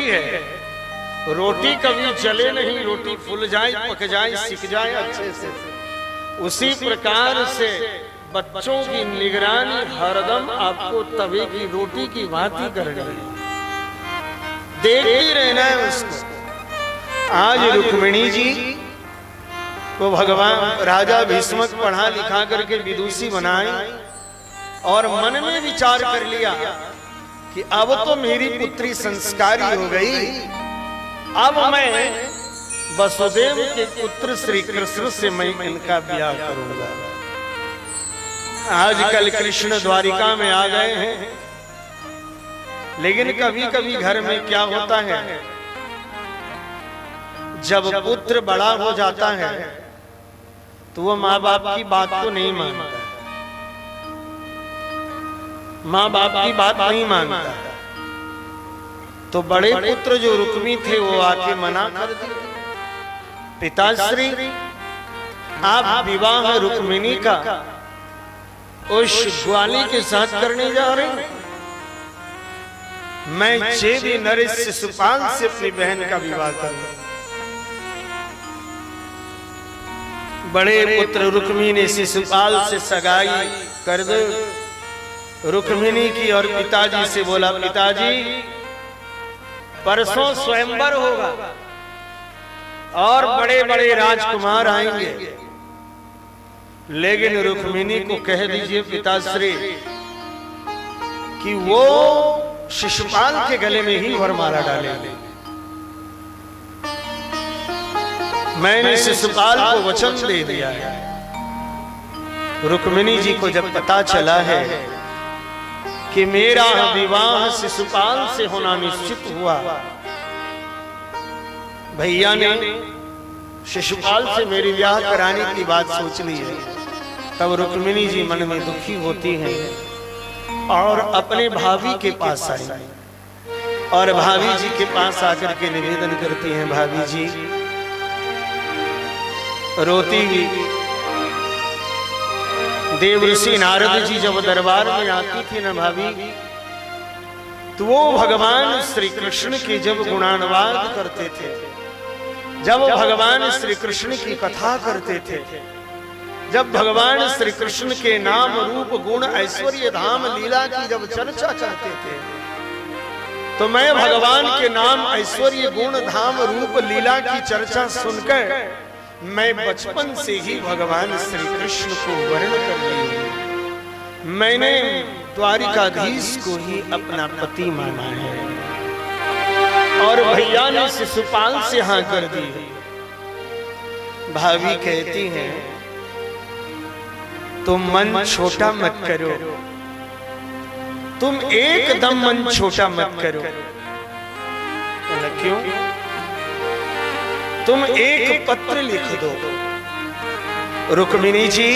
है, रोटी कभी जले नहीं, रोटी फूल जाए, पक जाए, सिक जाए अच्छे से। उसी प्रकार से बच्चों की निगरानी हरदम आपको तवे की रोटी की भांति करनी है, देखते रहना है उसको। आज रुक्मिणी जी को भगवान राजा भीष्मक पढ़ा लिखा करके विदुषी बनाए और मन में विचार कर लिया कि अब तो मेरी पुत्री संस्कारी हो गई, अब मैं वसुदेव के पुत्र श्री कृष्ण से मैं इनका ब्याह करूंगा। आजकल कृष्ण द्वारिका में आ गए हैं, लेकिन कभी कभी घर में क्या होता है, जब पुत्र बड़ा हो जाता है तो वो माँ बाप की बात को नहीं मानता, माँ बाप की बात नहीं मानता। तो बड़े पुत्र जो रुक्मी थे वो आके मना कर दिए, पिताश्री आप विवाह रुक्मिणी का उस ग्वाली के साथ करने जा रहे हैं, मैं चेदी नरेश शिशुपाल से अपनी बहन का विवाह करूंगा। बड़े पुत्र रुक्मी ने शिशुपाल से सगाई कर दो रुक्मिणी की, और पिताजी से बोला, पिताजी परसों स्वयंवर होगा और बड़े बड़े राजकुमार आएंगे, लेकिन रुक्मिणी को कह दीजिए पिताश्री कि वो शिशुपाल के गले में ही वरमाला डालेंगे। मैंने शिशुपाल को वचन दे दिया है। रुक्मिणी जी को जब पता चला है कि मेरा विवाह शिशुपाल से होना निश्चित हुआ, भैया ने शिशुपाल से मेरी ब्याह कराने की बात सोच ली है, तब रुक्मिणी जी मन में दुखी होती हैं और अपने भाभी के पास आई और भाभी जी के पास आकर के निवेदन करती हैं, भाभी जी रोती हुई देवऋषि नारद जी जब दरबार में आती थी ना भाभी, तो वो भगवान श्री कृष्ण की जब गुणानुवाद करते थे, जब भगवान श्री कृष्ण की कथा करते थे, जब भगवान श्री कृष्ण के नाम रूप गुण ऐश्वर्य धाम लीला की जब चर्चा करते थे, तो मैं भगवान के नाम ऐश्वर्य गुण धाम रूप लीला की चर्चा सुनकर मैं बचपन से ही भगवान श्री कृष्ण को वर्ण कर ली। मैंने द्वारिकाधीश को ही अपना पति माना है, और भैया ने शिशुपाल से हाँ कर दी। भाभी कहती हैं तुम मन छोटा मत करो, तुम एकदम मन छोटा मत करो। क्यों? तुम एक पत्र लिख दो। रुक्मिणी जी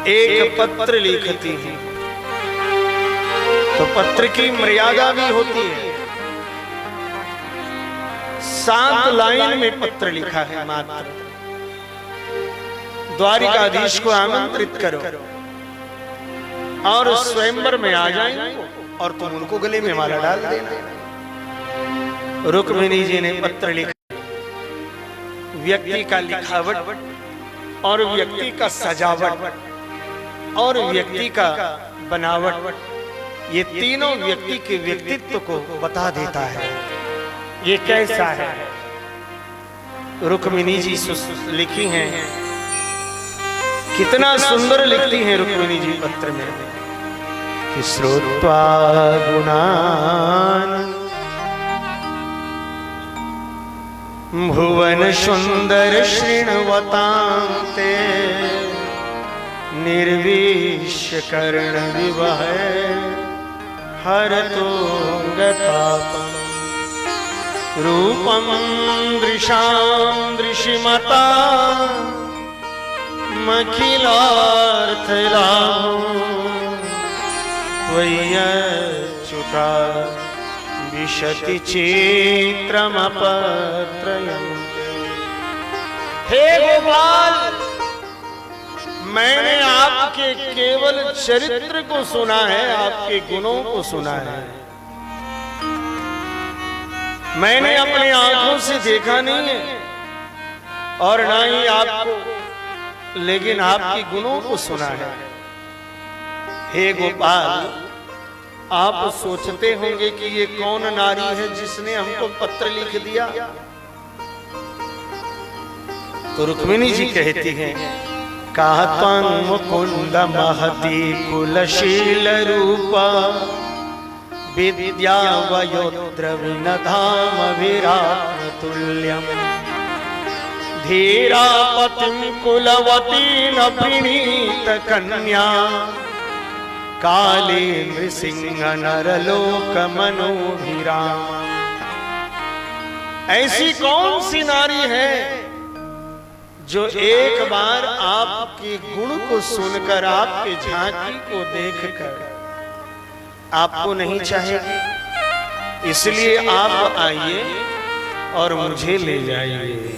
एक पत्र लिखती हैं, तो पत्र की मर्यादा भी होती है, 7 लाइन में पत्र लिखा है मात्र। द्वारिकाधीश को आमंत्रित करो और स्वयंवर में आ जाएंगे और तुम उनको गले में माला डाल देना। रुक्मिणी जी ने पत्र लिखा, व्यक्ति का लिखावट और व्यक्ति का सजावट और व्यक्ति का बनावट, ये तीनों व्यक्ति के व्यक्तित्व को बता देता है ये कैसा है। रुक्मिणी जी लिखी हैं, कितना सुंदर लिखती हैं रुक्मिणी जी पत्र में कि श्रुत्वा गुणान् भुवन सुंदर शृण्वतां ते निर्विश्य कर्ण विवह हरतो गतापम् रूपं दृशां दृशिमता मखिलार्थलाभो त्वय्यच्युता विशति चित्रमपत्रयम्। हे गोपाल, मैंने आपके केवल चरित्र को सुना है, आपके गुणों को सुना है, मैंने अपनी आंखों से देखा नहीं है और ना ही आपको, लेकिन आपके गुणों को सुना है। हे गोपाल, आप सोचते होंगे कि ये कौन नारी है जिसने हमको पत्र लिख दिया। तो रुक्मिणी जी कहती हैं, कहतं मुकुंद महती कुलशील रूपा विद्या वयोद्रविण धाम विराट तुल्यम धीरा पतिं कुलवती न प्रणीत कन्या काले नृसिंह नरलोक मनोभिराम। ऐसी कौन सी नारी है जो एक बार आपके गुण को सुनकर, आपके झांकी को देखकर आपको नहीं चाहेगी। इसलिए आप आइए और मुझे ले जाइए।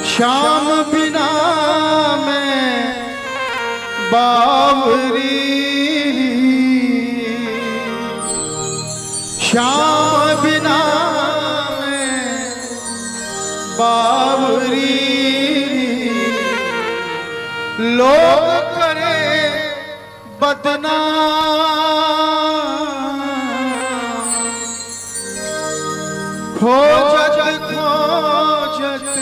श्याम बिना मैं बावरी, श्याम बिना मैं बावरी, लोग करे बदनाम, खोजत खोजत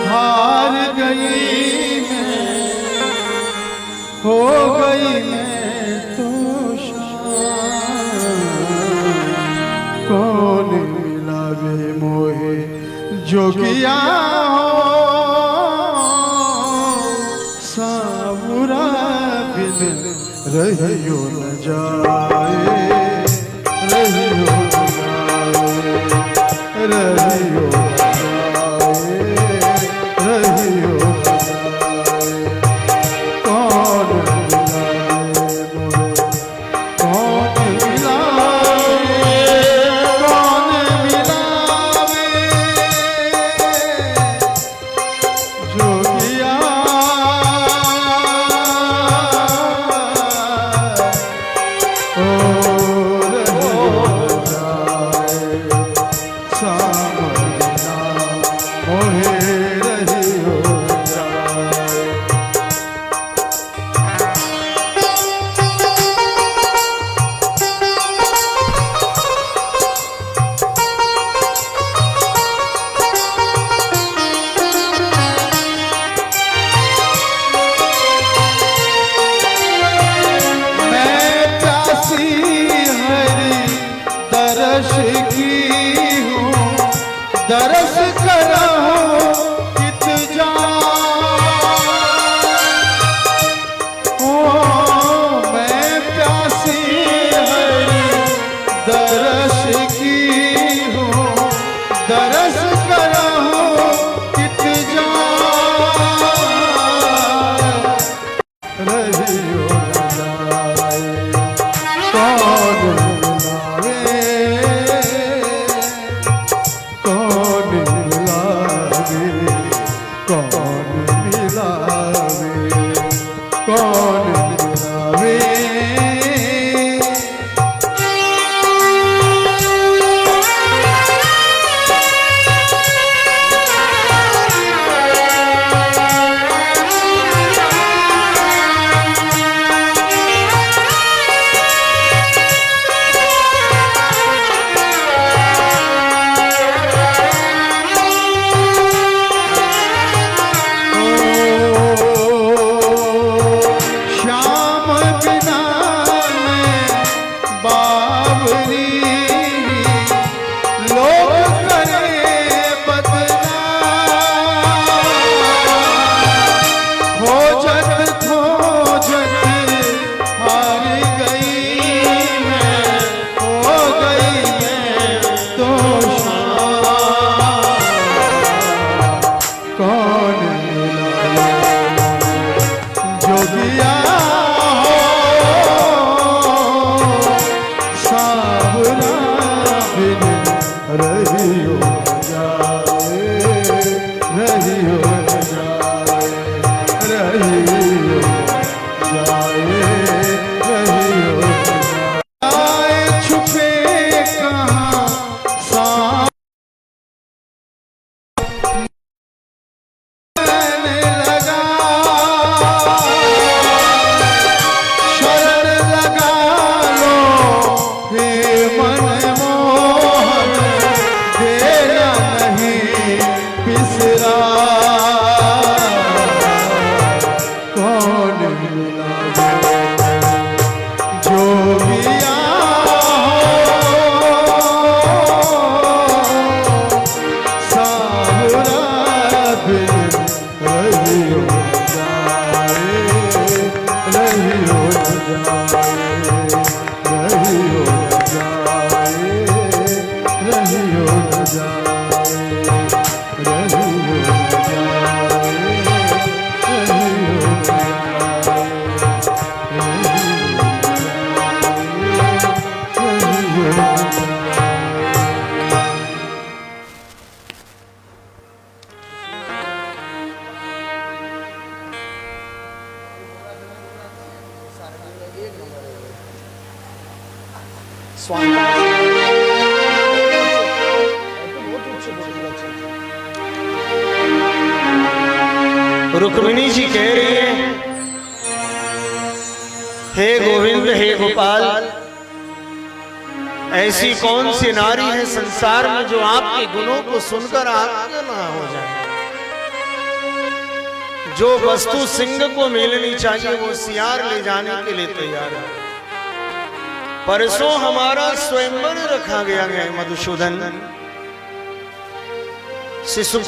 हार गई मैं, हो गई मैं तो शाम। कौन मिलावे मोहे जोगिया हो, सावरा बिन रहियो न जाए, रहियो न जाए, रहियो दरस करहो कित जा, ओ मैं प्यासी हरि दरस की हूँ, दरस करहो कित जा, रहियो न जाए कौन मिलावे, कौन मिलावे। रहियो जाए, रहियो जाए, रहियो जाए, रहियो जाए। छुपे कहाँ सामने लगा, शरण लगा लो हे मन मोहन, देना नहीं बिसरा। कौन मिला जोगिया साहुरा बिन रहियो जाए, रहियो जाए, रहियो जाए, रहियो जाए, रहियो जाए, रहियो रुक्मिणी जी कह रही है, हे गोविंद, हे गोपाल, ऐसी कौन सी नारी है संसार में जो आपके गुणों को सुनकर आज्ञा ना हो जाए। जो वस्तु सिंह को मिलनी चाहिए वो सियार ले जाने के लिए तैयार है। परसों हमारा स्वयंवर रखा गया है मधुसूदन, शिशु